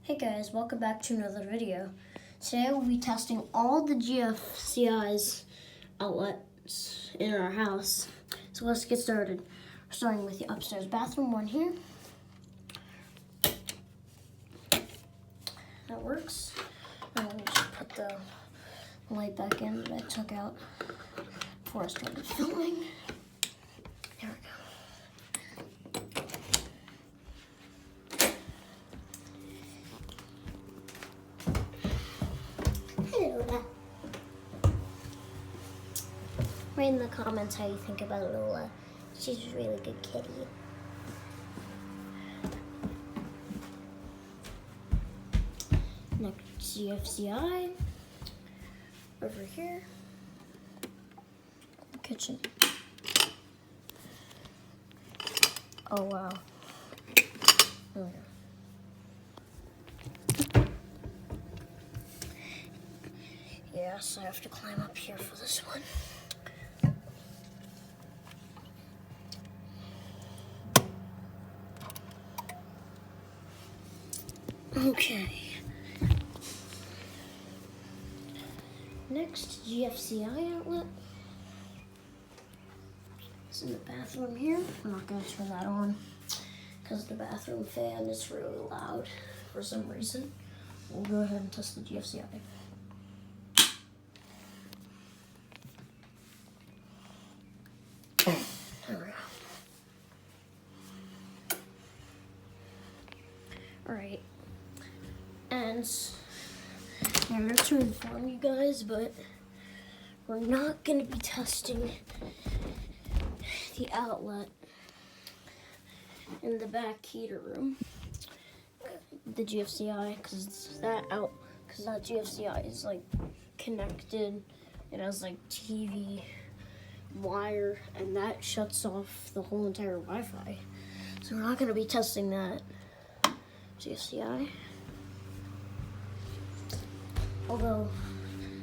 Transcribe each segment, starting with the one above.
Hey guys, welcome back to another video. Today we'll be testing all the GFCI's outlets in our house. So let's get started. We're starting with the upstairs bathroom one here. That works. And let me just put the light back in that I took out before I started filming. There we go. Write in the comments how you think about Lola. She's a really good kitty. Next, GFCI. Over here. Kitchen. Oh wow. There we go. Yes, I have to climb up here for this one. Okay. Next, GFCI outlet. It's in the bathroom here. I'm not going to turn that on because the bathroom fan is really loud for some reason. We'll go ahead and test the GFCI. There we go. Alright. And I'm not to inform you guys, but we're not going to be testing the outlet in the back heater room, the GFCI, because that GFCI is like connected. It has like TV wire, and that shuts off the whole entire Wi-Fi. So we're not going to be testing that GFCI. Although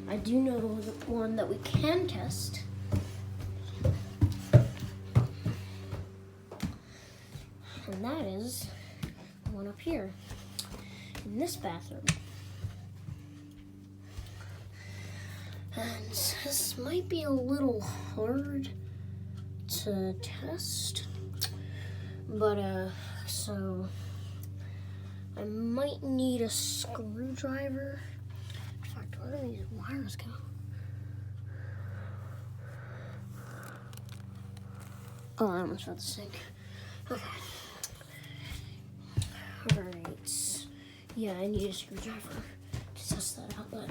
I do know the one that we can test. And that is the one up here in this bathroom. And this might be a little hard to test, but so I might need a screwdriver. In fact, where do these wires go? Oh, I almost fell the sink. Okay. Alright. Yeah, I need a screwdriver to test that outlet.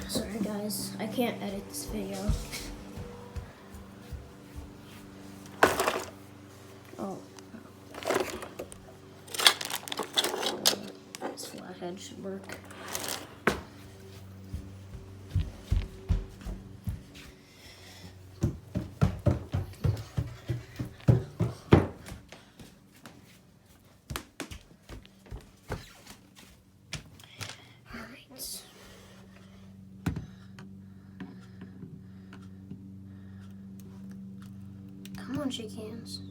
Sorry guys, I can't edit this video. Oh. This flathead should work. Come on, shake hands.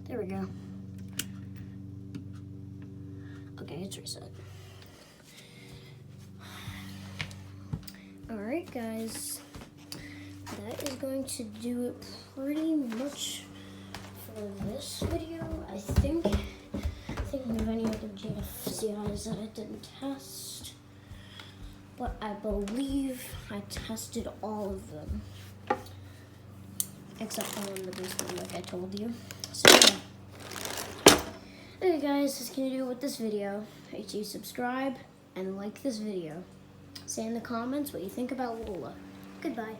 There we go. Okay, it's reset. Alright, guys. That is going to do it pretty much for this video. I think thinking of any other GFCIs that I didn't test. But I believe I tested all of them. Except for one in the basement, like I told you. So, yeah. Okay, guys, that's gonna do it with this video. Make sure you subscribe and like this video. Say in the comments what you think about Lola. Goodbye.